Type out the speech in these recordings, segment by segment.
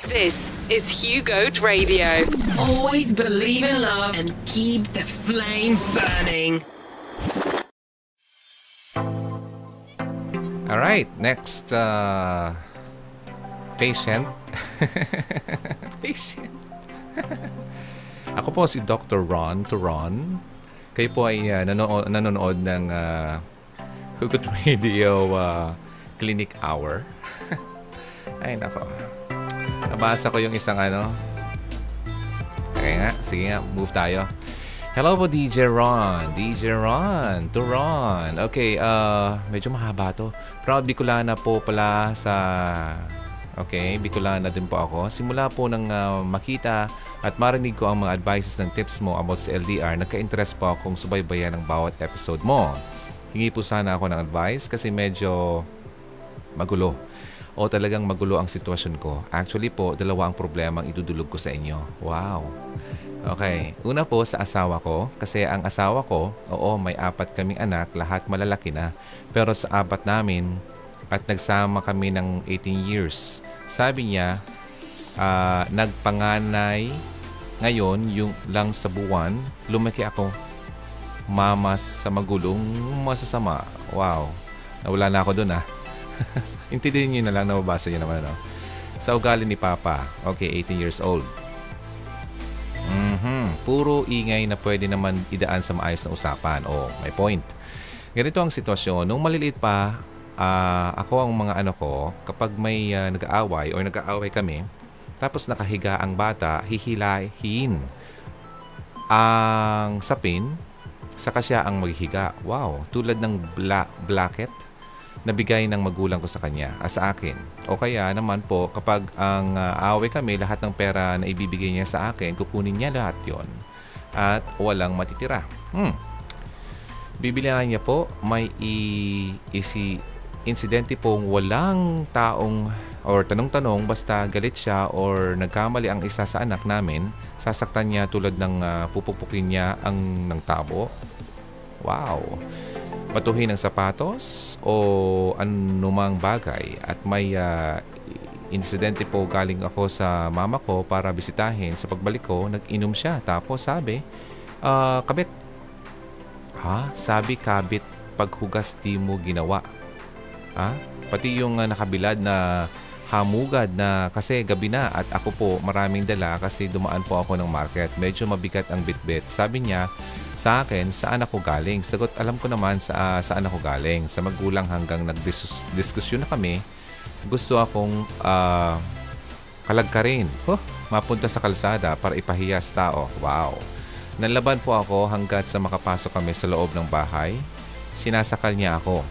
This is Hugo Radio. Always believe in love and keep the flame burning. All right, next patient. Patient. Ako po si Dr. Ron Turon. Kayo po ay nanonood ng Hugot Radio Clinic Hour. Ay, nako. Nabasa ko yung isang Okay nga, sige nga, move tayo. Hello po, DJ Ron. DJ Ron, Turon. Okay, medyo mahaba to. Proud Bicolana po pala sa... Okay, Bicolana din po ako. Simula po nang makita at marinig ko ang mga advices ng tips mo about sa LDR, nagka-interest po akong subaybayan ng bawat episode mo. Hingi po sana ako ng advice kasi medyo magulo. O talagang magulo ang sitwasyon ko. Actually po, dalawa ang problema ang idudulog ko sa inyo. Wow. Okay. Una po sa asawa ko. Kasi ang asawa ko, may 4 kaming anak. Lahat malalaki na. Pero sa 4 namin at nagsama kami ng 18 years. Sabi niya, nagpanganay ngayon yung lang sa buwan. Lumaki ako. Mama sa magulong masasama. Wow. Nawala na ako dun Intindihin nyo na lang, nababasa nyo naman, Sa ugali ni Papa. Okay, 18 years old. Puro ingay na pwede naman idaan sa maayos na usapan. May point. Ganito ang sitwasyon. Nung maliliit pa, ako ang mga anak ko, kapag may nag-aaway o nag-aaway kami, tapos nakahiga ang bata, hihilahin ang sapin, saka siya ang maghihiga. Wow, tulad ng blanket nabigay ng magulang ko sa kanya, sa akin. O kaya naman po, kapag ang away kami, lahat ng pera na ibibigay niya sa akin, kukunin niya lahat yon at walang matitira. Bibilihan niya po, may insidente pong walang taong or tanong-tanong, basta galit siya or nagkamali ang isa sa anak namin, sasaktan niya tulad ng pupupukin niya ang ng tabo. Wow! Patuhin ng sapatos o anumang bagay. At may insidente po galing ako sa mama ko para bisitahin. Sa pagbalik ko, nag-inom siya. Tapos sabi, kabit. Sabi kabit paghugas di mo ginawa. Pati yung nakabilad na hamugad na kasi gabi na at ako po maraming dala kasi dumaan po ako ng market. Medyo mabigat ang bitbit. Sabi niya sa akin, saan ako galing? Sagot, alam ko naman saan ako galing. Sa magulang hanggang nagdiskusyon na kami, gusto akong kalagkarin. Mapunta sa kalsada para ipahiya sa tao. Wow! Nanlaban po ako hanggat sa makapasok kami sa loob ng bahay. Sinasakal niya ako.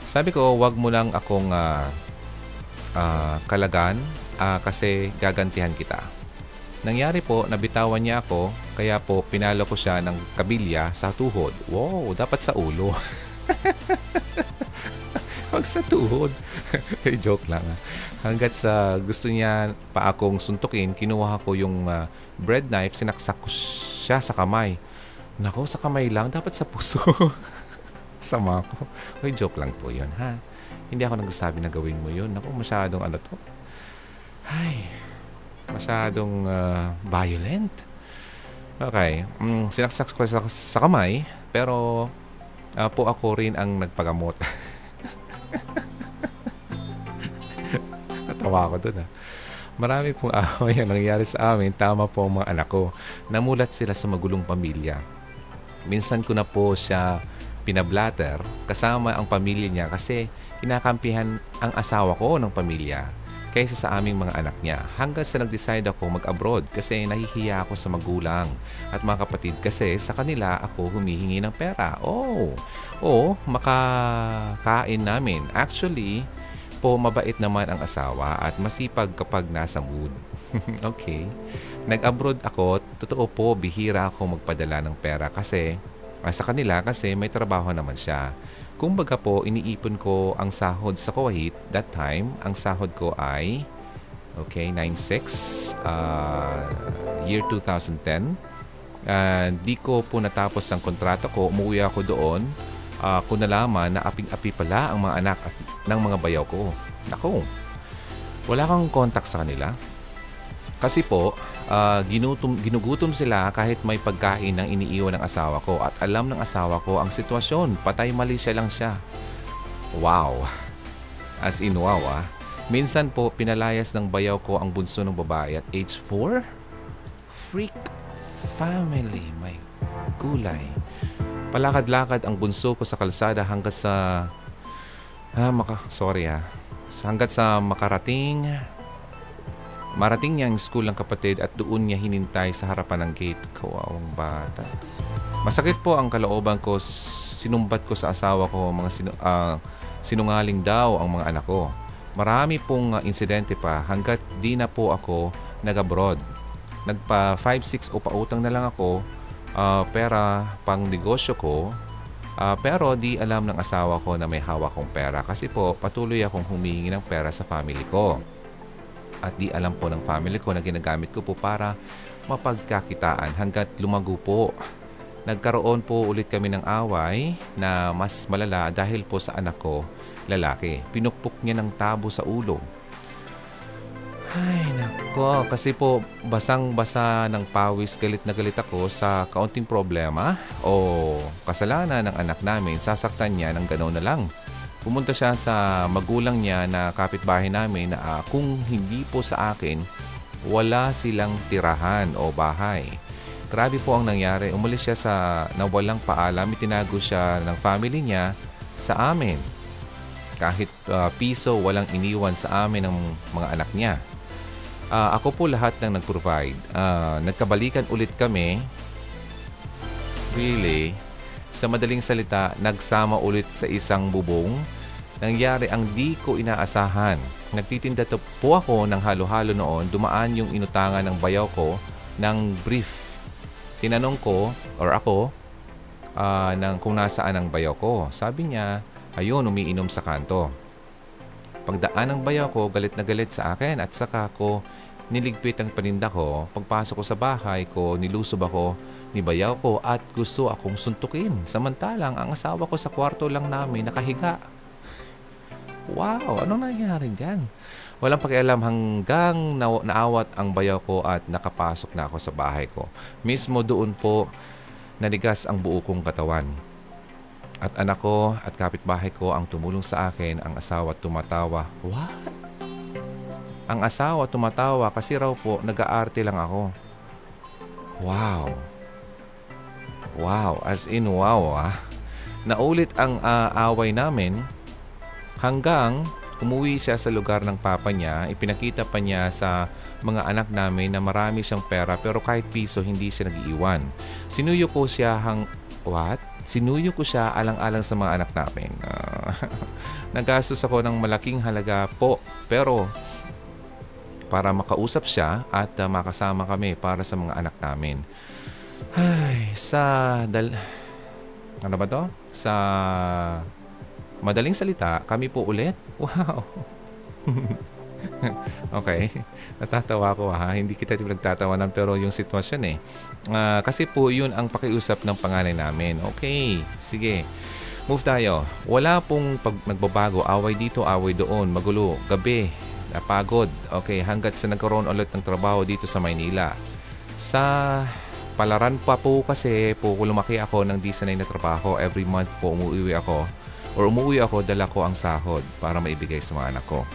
Sabi ko, wag mo lang akong kalagan kasi gagantihan kita. Nangyari po, nabitawan niya ako, kaya po pinalo ko siya ng kabilya sa tuhod. Wow, dapat sa ulo. Wag sa tuhod. Joke lang. Hanggat sa gusto niya pa akong suntukin, kinuha ko yung bread knife, sinaksak ko siya sa kamay. Nako, sa kamay lang, dapat sa puso. Sama ko. Joke lang po yun, Hindi ako nagsasabi na gawin mo yun. Nako, masyadong to. Masyadong violent. Okay. Sinaksak ko sa kamay, pero po ako rin ang nagpagamot. Natawa ako dun. Marami pong away ang nangyari sa amin. Tama po ang mga anak ko. Namulat sila sa magulong pamilya. Minsan ko na po siya pinablatter kasama ang pamilya niya kasi kinakampihan ang asawa ko ng pamilya kaysa sa aming mga anak niya. Hanggang sa nag-decide ako mag-abroad kasi nahihiya ako sa magulang at mga kapatid kasi sa kanila ako humihingi ng pera. Makakain namin. Actually, po mabait naman ang asawa at masipag kapag nasa mood. Okay. Nag-abroad ako. Totoo po, bihira ako magpadala ng pera kasi sa kanila kasi may trabaho naman siya. Kumbaga po, iniipon ko ang sahod sa Kuwait. That time, ang sahod ko ay 96 year 2010. Di ko po natapos ang kontrata ko. Umuwi ako doon. Kung nalaman na aping-api pala ang mga anak at ng mga bayaw ko. Naku. Wala kang contact sa kanila? Kasi po, ginugutom sila kahit may pagkain ng iniiwan ng asawa ko at alam ng asawa ko ang sitwasyon. Patay mali siya lang siya. Wow. As in wow Minsan po, pinalayas ng bayaw ko ang bunso ng babae at age 4? Freak family, my gulay. Palakad-lakad ang bunso ko sa kalsada hanggat sa... hanggat sa marating niya ang school ng kapatid at doon niya hinintay sa harapan ng gate. Kawawang bata. Masakit po ang kalooban ko. Sinumbat ko sa asawa ko mga sinungaling daw ang mga anak ko. Marami pong insidente pa hanggat di na po ako nag-abroad. Nagpa 5-6 o pautang na lang ako pera pang negosyo ko. Pero di alam ng asawa ko na may hawak kong pera kasi po patuloy akong humingi ng pera sa family ko. At di alam po ng family ko na ginagamit ko po para mapagkakitaan hanggat lumago po. Nagkaroon po ulit kami ng away na mas malala dahil po sa anak ko, lalaki. Pinukpok niya ng tabo sa ulo. Ay, nako. Kasi po, basang-basa ng pawis, galit na galit ako sa kaunting problema o kasalanan ng anak namin. Sasaktan niya ng gano'n na lang. Pumunta siya sa magulang niya na kapitbahay namin na kung hindi po sa akin, wala silang tirahan o bahay. Grabe po ang nangyari. Umalis siya na walang paalam. Itinago siya ng family niya sa amin. Kahit piso walang iniwan sa amin ng mga anak niya. Ako po lahat ng nag-provide. Nagkabalikan ulit kami. Really? Sa madaling salita, nagsama ulit sa isang bubong. Nangyari ang di ko inaasahan. Nagtitinda po ako ng halo-halo noon. Dumaan yung inutangan ng bayaw ko ng brief. Tinanong ko, or ako, kung nasaan ang bayaw ko. Sabi niya, ayun, umiinom sa kanto. Pagdaan ng bayaw ko, galit na galit sa akin at saka ko niligpit ang paninda ko. Pagpasok ko sa bahay ko, nilusob ako ni bayaw ko at gusto akong suntukin. Samantalang ang asawa ko sa kwarto lang namin nakahiga. Wow, anong nangyari dyan? Walang pakialam hanggang naawat ang bayaw ko at nakapasok na ako sa bahay ko. Mismo doon po nanigas ang buo kong katawan. At anak ko at kapitbahay ko ang tumulong sa akin. Ang asawa tumatawa. What? Ang asawa tumatawa kasi raw po nag-aarte lang ako. Wow. Wow. As in wow Naulit ang away namin hanggang umuwi siya sa lugar ng papa niya. Ipinakita pa niya sa mga anak namin na marami siyang pera pero kahit piso hindi siya nag-iiwan. Sinuyo ko siya Sinuyo ko siya alang-alang sa mga anak namin. Nagastos ako ng malaking halaga po. Pero para makausap siya at makasama kami para sa mga anak namin. Ay, ano ba to? Sa madaling salita, kami po ulit. Wow. Okay. Natatawa ko Hindi kita nagtatawanan pero yung sitwasyon kasi po yun ang pakiusap ng panganay namin. Okay. Sige. Move tayo. Wala pong nagbabago. Away dito, away doon. Magulo. Gabi. Napagod. Okay. Hanggat sa nagkaroon ulit ng trabaho dito sa Maynila. Sa palaran pa po kasi po lumaki ako ng di sanay na trabaho. Every month po umuwi ako, dala ko ang sahod para maibigay sa mga anak ko.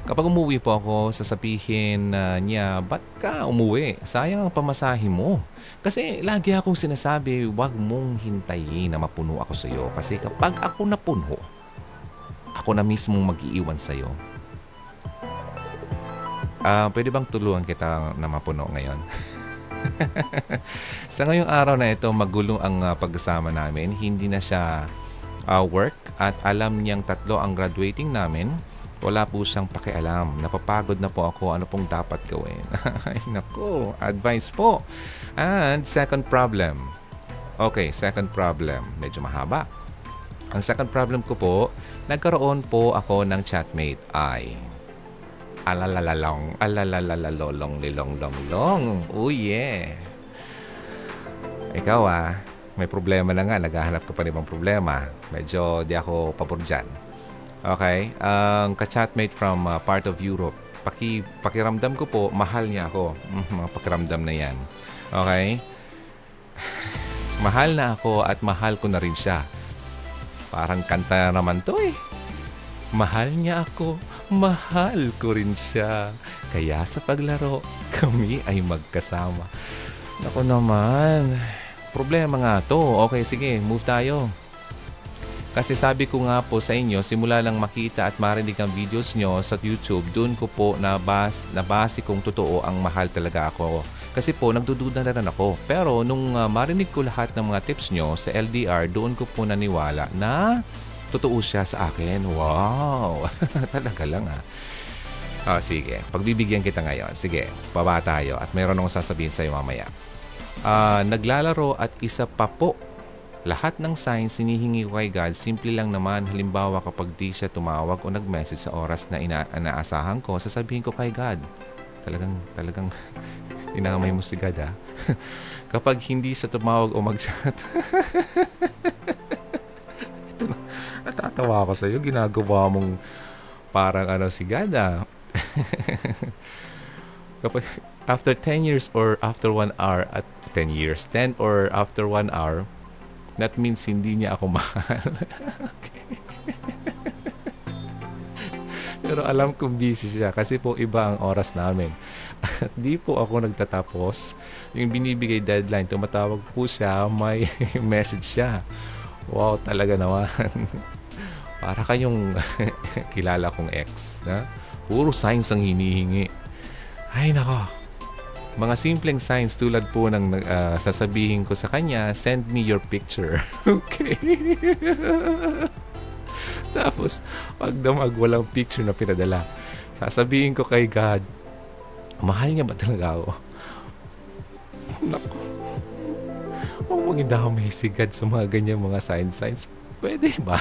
Kapag umuwi po ako, sasabihin niya, ba't ka umuwi? Sayang ang pamasahe mo. Kasi lagi akong sinasabi, huwag mong hintayin na mapuno ako sa iyo. Kasi kapag ako napuno, ako na mismong mag-iiwan sa iyo. Pwede bang tulungan kita na mapuno ngayon? Sa ngayong araw na ito, magulong ang pagkasama namin. Hindi na siya work at alam niyang 3 ang graduating namin. Wala po siyang pakialam. Napapagod na po ako. Ano pong dapat gawin? Ay, naku. Advice po. And second problem. Okay, second problem. Medyo mahaba. Ang second problem ko po, nagkaroon po ako ng chatmate ay alalalalong, lilong. Oh yeah. Ikaw may problema na nga. Naghahanap ka pa rin bang problema. Medyo di ako pabor dyan. Okay? Ang ka-chatmate from part of Europe. Pakiramdam ko po, mahal niya ako. Mga pakiramdam na yan. Okay? Mahal na ako at mahal ko na rin siya. Parang kanta naman to eh. Mahal niya ako, mahal ko rin siya. Kaya sa paglaro, kami ay magkasama. Naku naman. Problema nga to. Okay, sige, move tayo. Kasi sabi ko nga po sa inyo, simula lang makita at marinig ang videos nyo sa YouTube, doon ko po nabase kung totoo ang mahal talaga ako. Kasi po, nagdududa na rin ako. Pero nung marinig ko lahat ng mga tips nyo sa LDR, doon ko po naniwala na totoo siya sa akin. Wow! Talaga lang sige, pagbibigyan kita ngayon. Sige, baba tayo at mayroon akong sasabihin sa iyo mamaya. Naglalaro at isa pa po. Lahat ng signs hinihingi ko kay God, simple lang naman. Halimbawa kapag di siya tumawag o nag-message sa oras na inaasahan ko, sasabihin ko kay God. Talagang inamay mo si God Kapag hindi siya tumawag o mag-chat. Ito na, natatawa ako sa iyo. Ginagawa mong parang si God Kapag after 10 years or after 1 hour at 10 years, 10 or after 1 hour, that means hindi niya ako mahal. Okay. Pero alam kong busy siya kasi po iba ang oras namin. At di po ako nagtatapos. Yung binibigay deadline, tumatawag po siya, may message siya. Wow, talaga naman. Para kayong kilala kong ex. Puro signs ang hinihingi. Ay nako. Mga simpleng signs tulad po ng sasabihin ko sa kanya, send me your picture. Okay. Tapos, pag damag walang picture na pinadala, sasabihin ko kay God, mahal niya ba talaga ako? Naku. Huwag mong idamay si God sa mga ganyan mga signs. Pwede ba?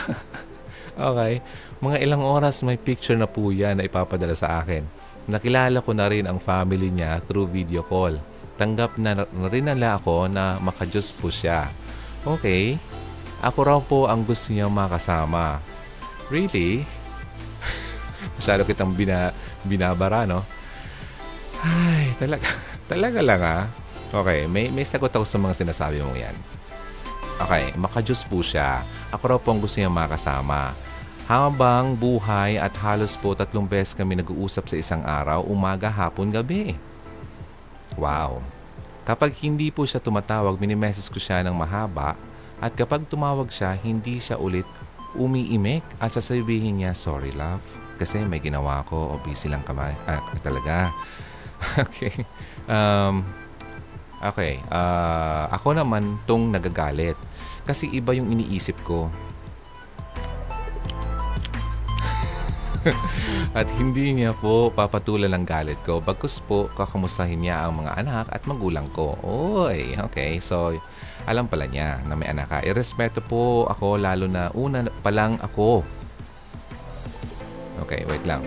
Okay. Mga ilang oras may picture na po yan na ipapadala sa akin. Nakilala ko na rin ang family niya through video call. Tanggap na rin nila ako na makajus po siya. Okay. Ako raw po ang gusto niya makasama. Really? Masyado kitang binabara, no? Ay, talaga lang Okay, may sagot ako sa mga sinasabi mong yan. Okay, makajus po siya. Ako raw po ang gusto niya makasama. Habang buhay at halos po 3 beses kami nag-uusap sa isang araw, umaga, hapon, gabi. Wow. Kapag hindi po siya tumatawag, mini-message ko siya ng mahaba at kapag tumawag siya, hindi siya ulit umiimik at sasabihin niya, sorry love, kasi may ginawa ko o busy lang kamay. Talaga. Okay. Okay. Ako naman tong nagagalit kasi iba yung iniisip ko. At hindi niya po papatulan ang galit ko. Bagkus po, kakamustahin niya ang mga anak at magulang ko. Oy, okay. So, alam pala niya na may anak ka. Irespeto po ako, lalo na una pa lang ako. Okay, wait lang.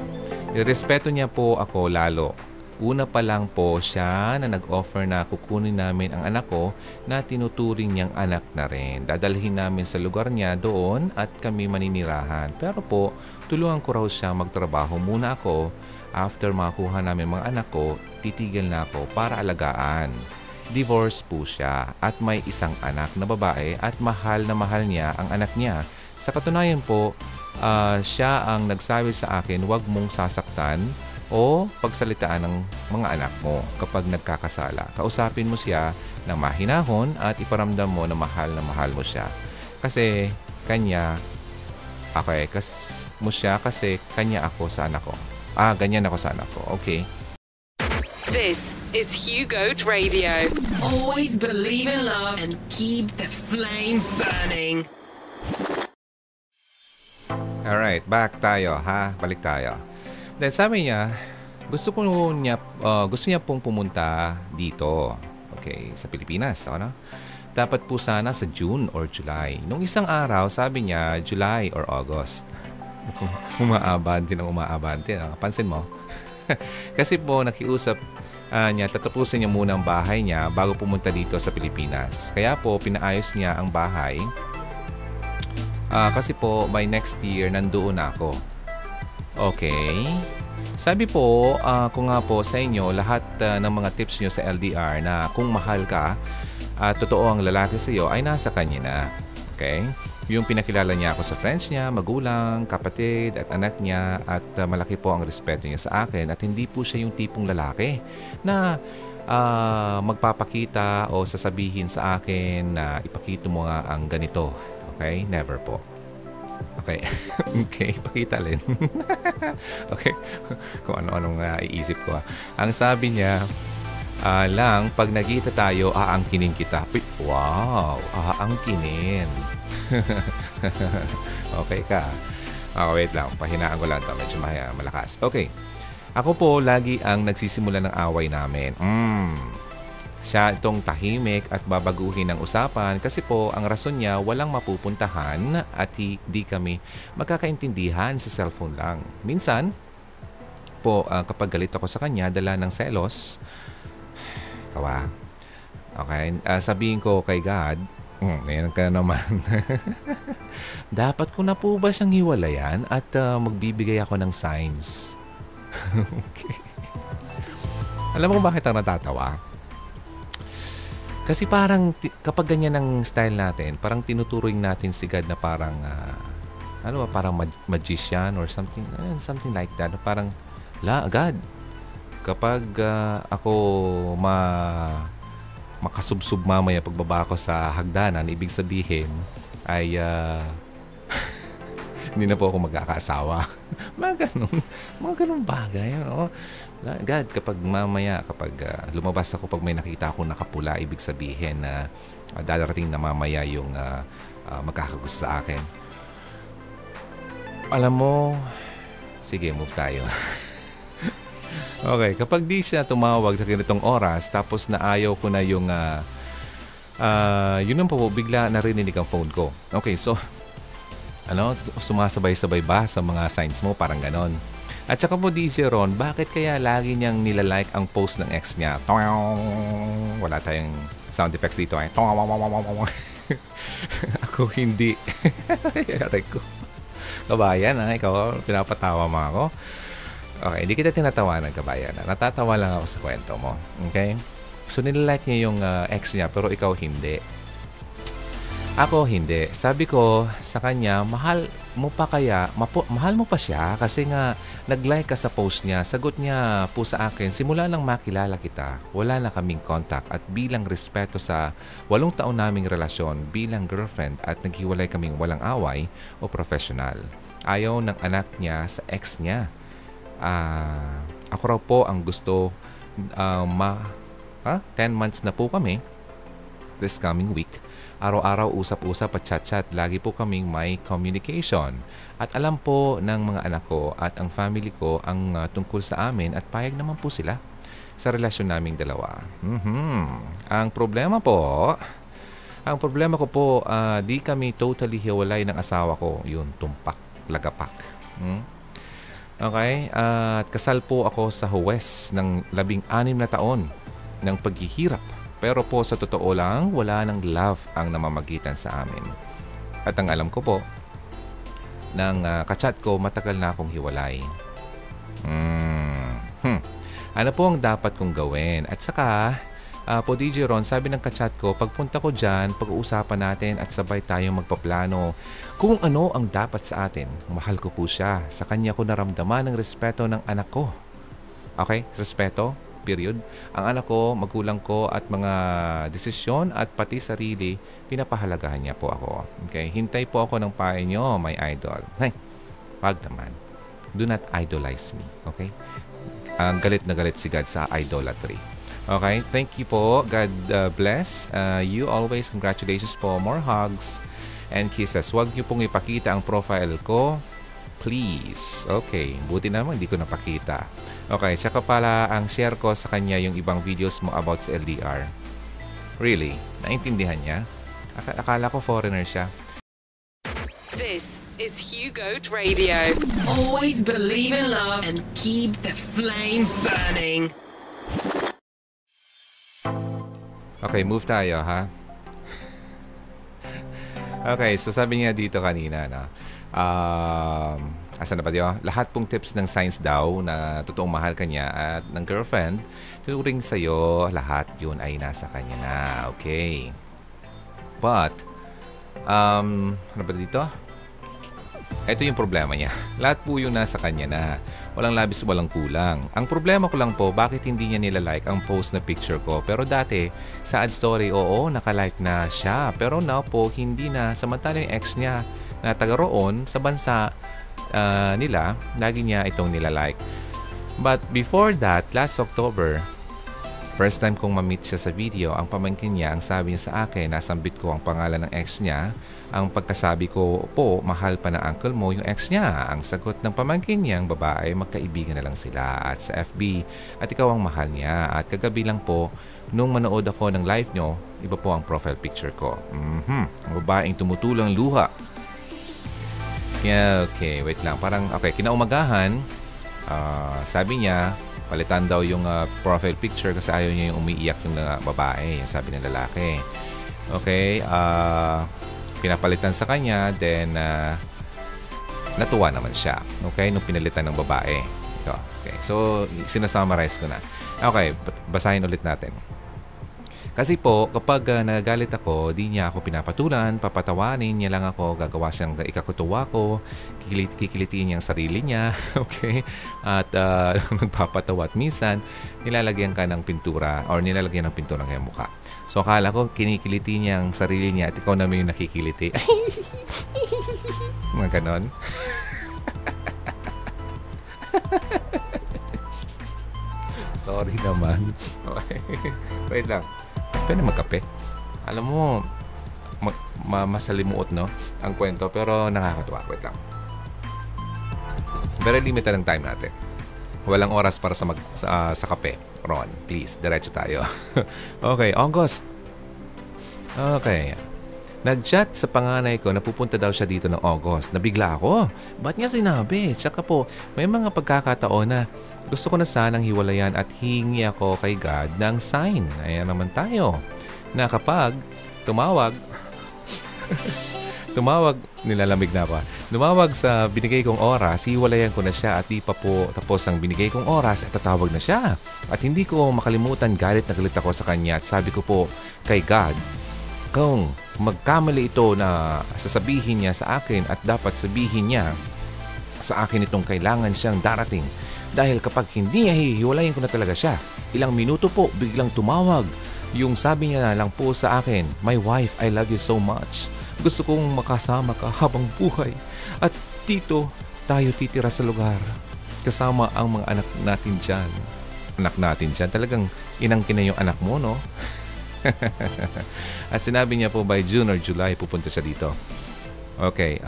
Irespeto niya po ako lalo. Una pa lang po siya na nag-offer na kukunin namin ang anak ko na tinuturing niyang anak na rin. Dadalhin namin sa lugar niya doon at kami maninirahan. Pero po, tulungan ko raw siya magtrabaho muna ako. After makuha namin mga anak ko, titigil na ako para alagaan. Divorce po siya at may isang anak na babae at mahal na mahal niya ang anak niya. Sa katunayan po, siya ang nagsabi sa akin, huwag mong sasaktan o pagsalitaan ng mga anak mo kapag nagkakasala. Kausapin mo siya na mahinahon at iparamdam mo na mahal mo siya. Kasi kanya, mo siya kasi kanya ako sa anak ko. Ganyan ako sa anak ko. Okay. This is Hugo Radio. Always believe in love and keep the flame burning. Alright, back tayo ha. Balik tayo. Then sabi niya, gusto niya pong pumunta dito. Okay, sa Pilipinas, ano? Dapat po sana sa June or July. Nung isang araw, sabi niya July or August. Umaabante. Pansin mo? Kasi po nakiusap niya, tatapusin niya muna ang bahay niya bago pumunta dito sa Pilipinas. Kaya po pinaayos niya ang bahay Kasi po, by next year, nandoon na ako. Okay. Sabi po, kung nga po sa inyo, lahat ng mga tips nyo sa LDR na kung mahal ka at totoo ang lalaki sa iyo, ay nasa kanya na. Okay? Yung pinakilala niya ako sa friends niya, magulang, kapatid at anak niya at malaki po ang respeto niya sa akin at hindi po siya yung tipong lalaki na magpapakita o sasabihin sa akin na ipakita mo nga ang ganito. Okay? Never po. Okay. Okay, pakita rin. Okay. Kung ano-anong iisip ko. Ang sabi niya, lang, pag nagkita tayo, aangkinin kita. Wow, aangkinin. Okay ka. Wait lang. Pahinaan ko lang ito. Medyo malakas. Okay. Ako po, lagi ang nagsisimula ng away namin. Siya itong tahimik at babaguhin ng usapan kasi po ang rason niya walang mapupuntahan at hindi kami magkakaintindihan sa cellphone lang. Minsan po kapag galit ako sa kanya dala ng selos, okay, sabihin ko kay God, ngayon ka naman. Dapat ko na po ba siyang hiwalayan at magbibigay ako ng signs? Okay. Alam mo bakit ako natatawa? Kasi parang kapag ganyan ang style natin, parang tinuturing natin si God na parang parang magician or something like that. Parang God, kapag ako makasubsub mamaya pagbaba ko sa hagdanan, ibig sabihin ay hindi na po ako magkakaasawa. Mga ganun bagay. God, kapag lumabas ako pag may nakita ako nakapula, ibig sabihin na darating na mamaya yung magkakagusto sa akin. Alam mo, sige, move tayo. Okay, kapag di siya tumawag sa ganitong oras, tapos na ayaw ko na yung yun ang po, bigla narinig ang phone ko. Okay, so sumasabay-sabay ba sa mga signs mo? Parang ganon. At saka po DJ Ron, bakit kaya lagi niyang nilalike ang post ng ex niya? Wala tayong sound effects dito. Ako hindi. Yari ko. Kabayan, ikaw, pinapatawa mo ako. Okay, hindi kita tinatawanan, kabayan. Natatawa lang ako sa kwento mo. Okay? So, nilalike niya yung ex niya, pero ikaw hindi. Ako hindi. Sabi ko sa kanya, mahal mo pa siya kasi nga nag-like ka sa post niya. Sagot niya po sa akin, simula nang makilala kita, wala na kaming contact at bilang respeto sa 8 taon naming relasyon bilang girlfriend at naghiwalay kaming walang away o professional. Ayaw ng anak niya sa ex niya. Ako raw po ang gusto 10 months na po kami this coming week. Araw-araw usap-usap at chat-chat. Lagi po kaming may communication. At alam po ng mga anak ko at ang family ko ang tungkol sa amin at payag naman po sila sa relasyon naming dalawa. Ang problema ko po, di kami totally hiwalay ng asawa ko. Yun, tumpak, lagapak. Okay? At kasal po ako sa huwes ng 16 na taon ng paghihirap. Pero po sa totoo lang, wala ng love ang namamagitan sa amin. At ang alam ko po, ng kachat ko, matagal na akong hiwalay. Ano po ang dapat kong gawin? At saka, po DJ Ron, sabi ng kachat ko, pagpunta ko dyan, pag-uusapan natin at sabay tayong magpaplano kung ano ang dapat sa atin. Mahal ko po siya. Sa kanya ko naramdaman ang respeto ng anak ko. Okay? Respeto? Period. Ang anak ko, magulang ko at mga desisyon at pati sarili, pinapahalagahan niya po ako. Okay? Hintay po ako ng payo niyo, my idol. Hey, wag naman. Do not idolize me. Okay? Galit na galit si God sa idolatry. Okay? Thank you po. God bless. You always. Congratulations po. More hugs and kisses. Huwag niyo pong ipakita ang profile ko. Please. Okay. Buti naman hindi ko napakita. Okay. Tsaka pala ang share ko sa kanya yung ibang videos mo about sa LDR. Really? Naintindihan niya? Akala ko foreigner siya. This is Hugo Radio. Always believe in love and keep the flame burning. Okay, move tayo, ha? Okay, so sabi niya dito kanina, no? Asan na ba yun? Lahat pong tips ng signs daw na totoong mahal ka niya at ng girlfriend, tuturing sa'yo, lahat yun ay nasa kanya na. Okay. But, ano ba dito? Ito yung problema niya. Lahat po yung nasa kanya na. Walang labis, walang kulang. Ang problema ko lang po, bakit hindi niya nilalike ang post na picture ko? Pero dati, sa ad story, oo, nakalike na siya. Pero now po, hindi na. Samantala yung ex niya na taga roon sa bansa nila, lagi niya itong nilalike. But before that, last October, first time kong ma-meet siya sa video, ang pamangkin niya, ang sabi niya sa akin, nasambit ko ang pangalan ng ex niya. Ang pagkasabi ko po, mahal pa na uncle mo yung ex niya. Ang sagot ng pamangkin niya, ang babae, magkaibigan na lang sila at sa FB. At ikaw ang mahal niya. At kagabi lang po, nung manood ako ng live nyo, iba po ang profile picture ko. Ang babaeng tumutulang luha. Yeah, okay, wait lang. Parang, okay, kinaumagahan, sabi niya, palitan daw yung profile picture kasi ayaw niya yung umiiyak yung babae, yung sabi ng lalaki. Okay, pinapalitan sa kanya, then natuwa naman siya. Okay, nung pinalitan ng babae. Ito, okay, so sinasummarize ko na. Okay, basahin ulit natin. Kasi po, kapag nagagalit ako, di niya ako pinapatulan, papatawanin niya lang ako, gagawa siyang ikakutuwa ko, kikilitiin niya ang sarili niya, okay? At magpapatawa at minsan, nilalagyan ka ng pintura or nilalagyan ng pintura ng mukha. So, akala ko, kinikiliti niya ang sarili niya at ikaw naman yung nakikiliti. Mga ganon. Sorry naman. Okay. Wait lang. Pwede magkape. Alam mo, masalimuot, no? Ang kwento, pero nakakatuwa. Wait lang. Very limited ang time natin. Walang oras para sa kape. Ron, please, diretso tayo. Okay, August. Okay. Nag-chat sa panganay ko na pupunta daw siya dito ng August. Nabigla ako. Ba't niya sinabi? Tsaka po, may mga pagkakataon na gusto ko na sanang hiwalayan at hingi ako kay God ng sign. Ayan naman tayo. Na kapag tumawag, nilalamig na ako. Tumawag sa binigay kong oras, hiwalayan ko na siya at di pa po tapos ang binigay kong oras at tatawag na siya. At hindi ko makalimutan, galit na galit ako sa kanya at sabi ko po kay God, kung magkamali ito na sasabihin niya sa akin at dapat sabihin niya sa akin itong kailangan siyang darating. Dahil kapag hindi niya hihiwalayin ko na talaga siya, ilang minuto po biglang tumawag. Yung sabi niya na lang po sa akin, my wife, I love you so much. Gusto kong makasama ka habang buhay. At dito, tayo titira sa lugar. Kasama ang mga anak natin dyan. Anak natin dyan. Talagang inangkin na yung anak mo, no? At sinabi niya po by June or July, pupunta siya dito. Okay.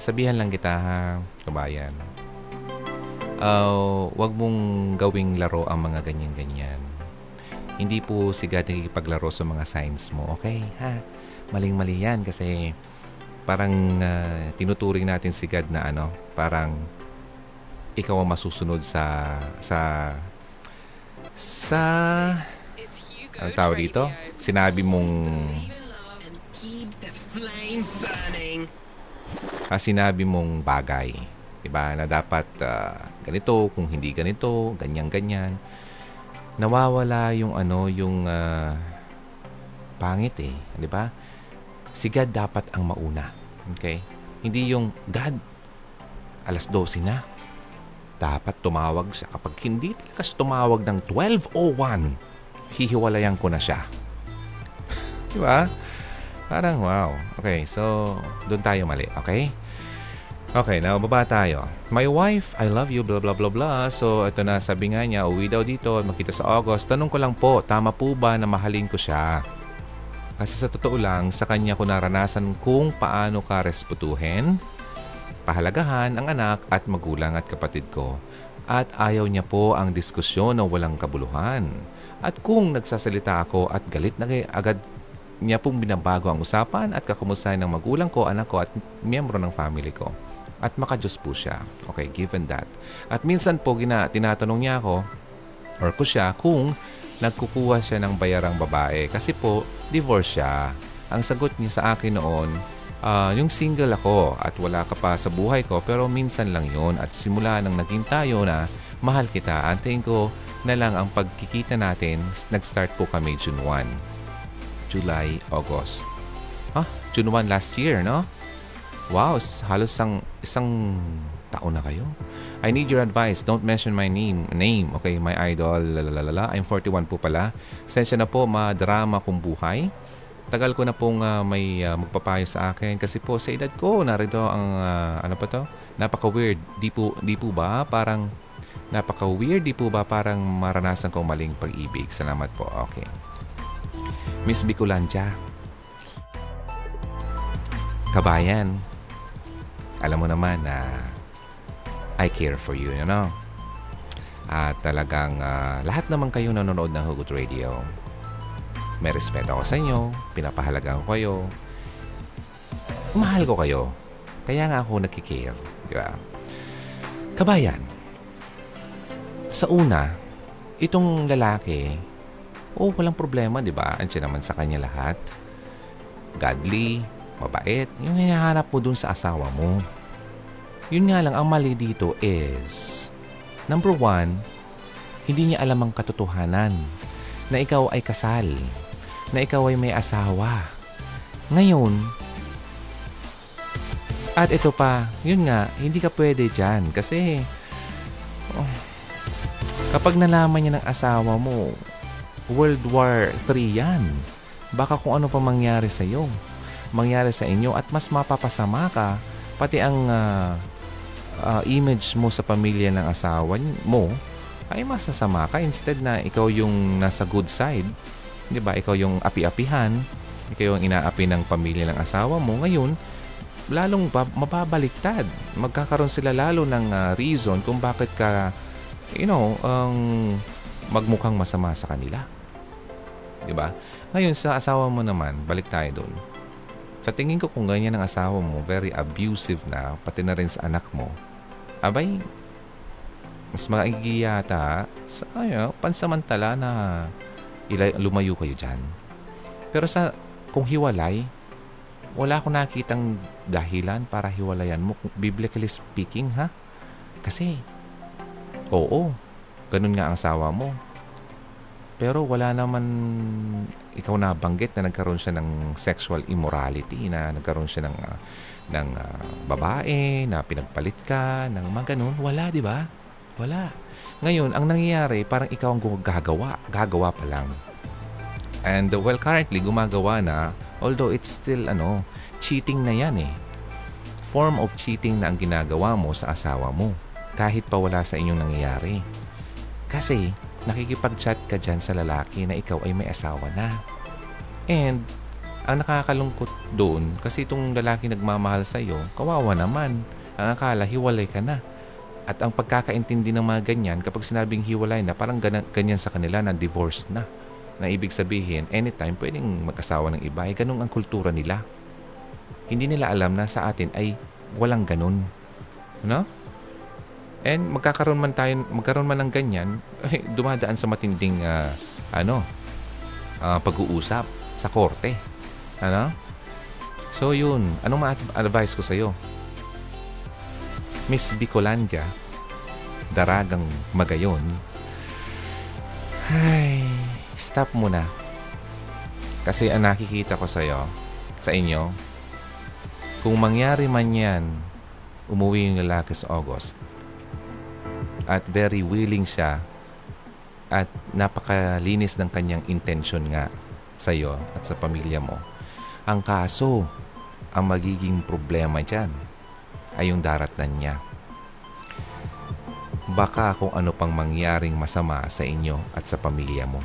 Sabihan lang kita, ha, kabayan. Wag mong gawing laro ang mga ganyan-ganyan. Hindi po sigat nakikipaglaro sa mga signs mo, okay? Ha? Maling-mali yan kasi parang tinuturing natin si God na parang ikaw ang masusunod sa ang tawag dito? Sinabi mong sinabi mong bagay. Diba? Na dapat ganito, kung hindi ganito, ganyan-ganyan. Nawawala yung pangit eh. Diba? Si God dapat ang mauna. Okay? Hindi yung God, alas 12 na. Dapat tumawag siya. Kapag hindi talaga siya tumawag ng 12:01, hihiwalayan ko na siya. Diba? Parang wow. Okay, so doon tayo mali. Okay? Okay, now baba tayo. My wife, I love you, blah blah blah blah. So ito na, sabi nga niya, uwi daw dito, makita sa August. Tanong ko lang po, tama po ba na mahalin ko siya? Kasi sa totoo lang, sa kanya ko naranasan kung paano ka respetuhin, pahalagahan ang anak at magulang at kapatid ko. At ayaw niya po ang diskusyon na walang kabuluhan. At kung nagsasalita ako at galit na agad niya pong binabago ang usapan at kakumustahin ng magulang ko, anak ko at miyembro ng family ko. At makajos po siya. Okay, given that. At minsan po tinatanong niya ako or ko siya kung nagkukuha siya ng bayarang babae. Kasi po, divorce siya. Ang sagot niya sa akin noon, yung single ako at wala ka pa sa buhay ko, pero minsan lang yon. At simula nang naging tayo na mahal kita, antayin ko na lang ang pagkikita natin. Nag-start po kami June 1. July, August. June 1 last year, no? Wow, halos isang taon na kayo. I need your advice. Don't mention my name. Okay, my idol. Lalalala. I'm 41 po pala. Sensya na po, madrama kong buhay. Tagal ko na pong may magpapayo sa akin kasi po sa edad ko, narito ang ano pa to? Napaka-weird. Di po ba? Parang napaka-weird. Di po ba? Parang maranasan kong maling pag-ibig. Salamat po. Okay. Miss Bicolandia. Kabayan. Alam mo naman na I care for you, you know? At talagang lahat naman kayo nanonood ng Hugot Radio. May respeto ako sa inyo. Pinapahalagaan ko kayo. Mahal ko kayo. Kaya nga ako nagkikare. Di ba? Kabayan. Sa una, itong lalaki, walang problema, di ba? Andiyan naman sa kanya lahat. Godly, mabait. Yung hinahanap mo dun sa asawa mo. Yun nga lang, ang mali dito is, number 1, hindi niya alam ang katotohanan na ikaw ay kasal, na ikaw ay may asawa. Ngayon, at ito pa, yun nga, hindi ka pwede dyan kasi kapag nalaman niya ng asawa mo, World War III yan. Baka kung ano pa mangyari sa iyo, mangyari sa inyo at mas mapapasama ka, pati ang image mo sa pamilya ng asawa mo ay masasama ka instead na ikaw yung nasa good side. Di ba? Ikaw yung api-apihan, ikaw yung inaapi ng pamilya ng asawa mo. Ngayon, lalong mababaliktad. Magkakaroon sila lalo ng reason kung bakit ka, magmukhang masama sa kanila. Di ba? Ngayon, sa asawa mo naman, balik tayo doon. Sa tingin ko kung ganyan ang asawa mo, very abusive na, pati na rin sa anak mo, abay, mas maigi yata sa pansamantala na lumayo kayo dyan. Pero kung hiwalay, wala akong nakitang dahilan para hiwalayan mo, biblically speaking, ha? Kasi, ganun nga ang asawa mo. Pero wala naman ikaw nabanggit na nagkaroon siya ng sexual immorality, na nagkaroon siya ng babae, na pinagpalit ka, ng mga ganun. Wala, di ba? Wala. Ngayon, ang nangyayari, parang ikaw ang gagawa pa lang. And currently, gumagawa na, although it's still, cheating na yan eh. Form of cheating na ang ginagawa mo sa asawa mo, kahit pa wala sa inyong nangyayari. Kasi, nakikipag-chat ka dyan sa lalaki na ikaw ay may asawa na. And, ang nakakalungkot doon, kasi itong lalaki nagmamahal sa iyo, kawawa naman. Ang akala, hiwalay ka na. At ang pagkakaintindi ng mga ganyan, kapag sinabing hiwalay na, parang ganyan sa kanila na divorced na. Na ibig sabihin, anytime pwedeng mag-asawa ng iba. Ganun ang kultura nila. Hindi nila alam na sa atin ay walang ganun. No? And magkaroon man ng ganyan, dumadaan sa matinding pag-uusap sa korte. So yun, anong ma-advise ko sa iyo? Miss Bicolandia, daragang magayon. Ay, stop muna. Kasi ang nakikita ko sa inyo, kung mangyari man yan, umuwi yung lalaki sa August. At very willing siya at napakalinis ng kanyang intention nga sa iyo at sa pamilya mo. Ang kaso, ang magiging problema dyan ay yung daratnan niya. Baka kung ano pang mangyaring masama sa inyo at sa pamilya mo.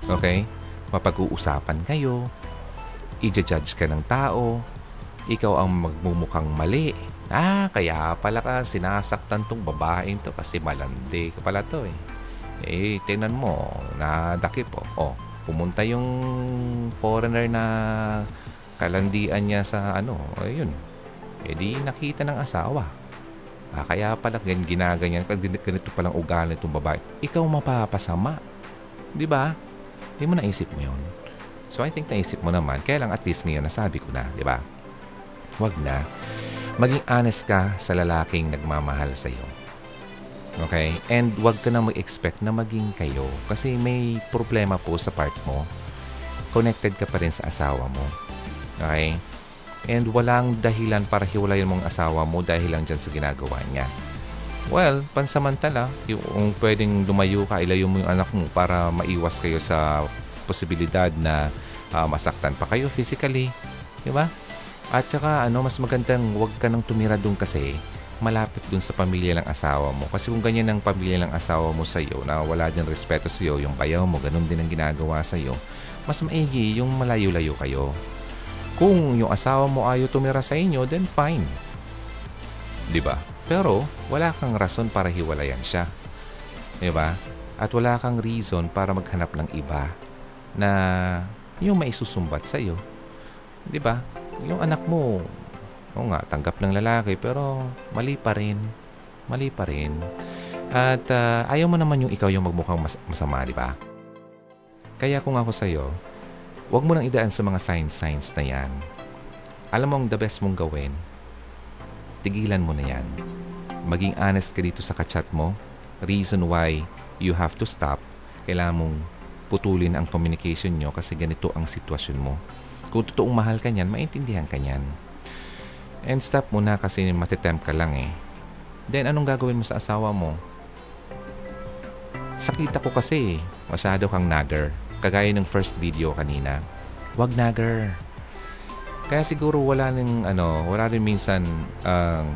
Okay? Mapag-uusapan kayo, i-judge ka ng tao, ikaw ang magmumukhang mali. Kaya pala ka sinasaktan tong babaeng to kasi malandi ka pala to eh. Tingnan mo, nadakip pumunta yung foreigner na kalandian niya sa ayun. Di nakita ng asawa. Kaya pala ginaganyan, ganito palang ugali itong babae. Ikaw mapapasama. Di ba? Di mo naisip mo yun. So, I think naisip mo naman. Kaya lang at least ngayon nasabi ko na, di ba? Huwag na. Maging honest ka sa lalaking nagmamahal sa'yo. Okay? And huwag ka na mag-expect na maging kayo. Kasi may problema po sa part mo. Connected ka pa rin sa asawa mo. Okay? And walang dahilan para hiwalayan mong asawa mo dahil lang dyan sa ginagawa niya. Well, pansamantala, yung pwedeng lumayo ka, ilayo mo yung anak mo para maiwas kayo sa posibilidad na masaktan pa kayo physically. Di ba? At saka, mas magandang huwag ka nang tumira doon kasi malapit doon sa pamilya ng asawa mo. Kasi kung ganyan ang pamilya ng asawa mo sa iyo, na wala din respeto sa iyo, yung bayaw mo, ganun din ang ginagawa sa iyo, mas maigi yung malayo-layo kayo. Kung yung asawa mo ayaw tumira sa inyo, then fine. Di ba? Pero wala kang rason para hiwalayan siya. Di ba? At wala kang reason para maghanap ng iba na yung maisusumbat sa iyo. Di ba? Yung anak mo, oo nga, tanggap ng lalaki, pero mali pa rin. Mali pa rin. At ayaw mo naman yung ikaw yung magmukhang masama, di ba? Kaya kung ako sa'yo, huwag mo nang idaan sa mga signs na yan. Alam mo ang the best mong gawin, tigilan mo na yan. Maging honest ka dito sa kachat mo. Reason why you have to stop. Kailangan mong putulin ang communication nyo kasi ganito ang sitwasyon mo. Kung totoong mahal ka niyan, maintindihan ka niyan. And stop mo na kasi matitempt ka lang eh. Then anong gagawin mo sa asawa mo? Sakita ko kasi masyado kang nagger. Kagaya ng first video kanina. Wag nagger. Kaya siguro wala rin minsan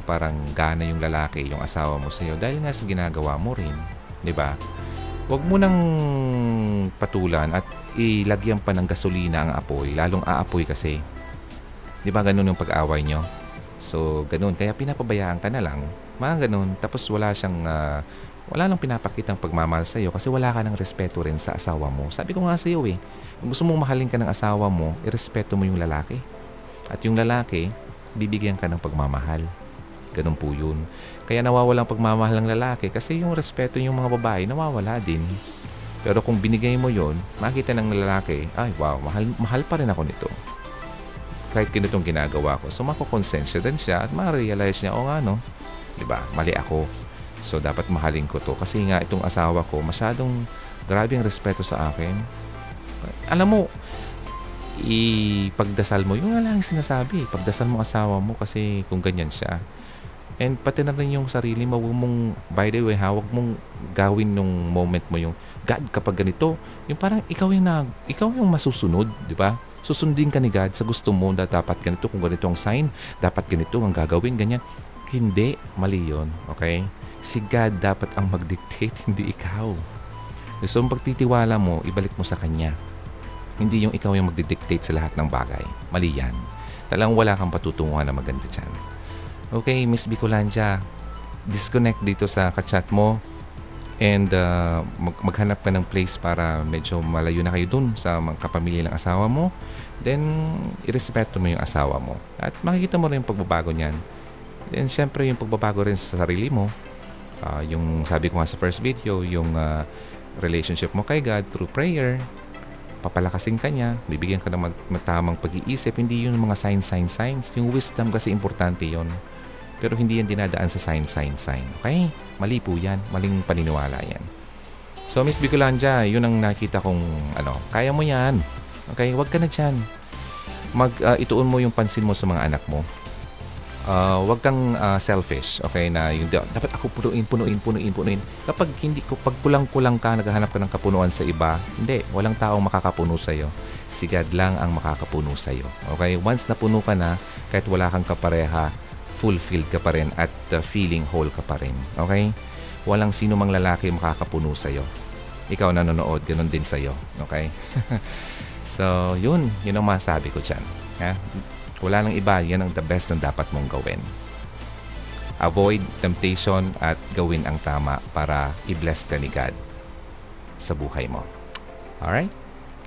parang gana yung lalaki, yung asawa mo sa iyo dahil nga sa ginagawa mo rin, 'di ba? Huwag mo nang patulan at ilagyan pa ng gasolina ang apoy, lalong aapoy kasi. 'Di ba ganun yung pag-away nyo? So, ganun. Kaya pinapabayaan ka na lang. Mga ganun. Tapos wala lang pinapakitang pagmamahal sa iyo kasi wala ka ng respeto rin sa asawa mo. Sabi ko nga sa iyo kung gusto mong mahalin ka ng asawa mo, irespeto mo yung lalaki. At yung lalaki, bibigyan ka ng pagmamahal. Ganun po yun. Kaya nawawala ang pagmamahal ng lalaki kasi yung respeto yung mga babae nawawala din. Pero kung binigay mo yon, makita ng lalaki, ay wow, mahal pa rin ako nito. Kahit ganitong ginagawa ko. So makukonsensya din siya at ma-realize niya, diba, mali ako. So dapat mahalin ko to. Kasi nga itong asawa ko, masyadong grabe ang respeto sa akin. Alam mo, ipagdasal mo, yung nga lang sinasabi, pagdasal mo asawa mo kasi kung ganyan siya. And pati na rin yung sarili mo, huwag mong, by the way, huwag mong gawin nung moment mo yung, God, kapag ganito, yung parang ikaw yung masusunod, di ba? Susundin ka ni God sa gusto mo na dapat ganito, kung ganito ang sign, dapat ganito ang gagawin, ganyan. Hindi, mali yun, okay? Si God dapat ang mag-dictate, hindi ikaw. So, ang pagtitiwala mo, ibalik mo sa Kanya. Hindi yung ikaw yung magdidictate sa lahat ng bagay. Mali yan. Talagang wala kang patutunguhan na maganda dyan. Okay, Miss Bicolandia, disconnect dito sa kachat mo and maghanap ka ng place para medyo malayo na kayo dun sa mga kapamilya ng asawa mo. Then, irespeto mo yung asawa mo. At makikita mo rin yung pagbabago niyan. Then, syempre, yung pagbabago rin sa sarili mo. Yung sabi ko nga sa first video, yung relationship mo kay God through prayer, papalakasin ka niya, bibigyan ka ng tamang pag-iisip, hindi yun mga signs. Yung wisdom kasi importante yun. Pero hindi yan dinadaan sa sign. Okay? Mali po yan. Maling paniniwala yan. So, Miss Bicolandia, yun ang nakita kong, kaya mo yan. Okay? Huwag ka na dyan. Ituon mo yung pansin mo sa mga anak mo. Huwag kang selfish, okay, na yung dapat ako punuin. Pag kulang-kulang ka, naghahanap ka ng kapunuan sa iba, hindi, walang taong makakapuno sa iyo. Si God lang ang makakapuno sa iyo. Okay? Once napuno ka na, kahit wala kang kapareha, fulfilled ka pa rin at feeling whole ka pa rin. Okay? Walang sino mang lalaki makakapuno sa iyo. Ikaw nanonood, ganun din sa iyo. Okay? So, yun ang masabi ko dyan. Ha? Wala nang iba, yan ang the best na dapat mong gawin. Avoid temptation at gawin ang tama para i-bless ka ni God sa buhay mo. Alright?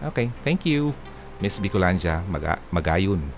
Okay, thank you. Miss Bicolandia, magayon.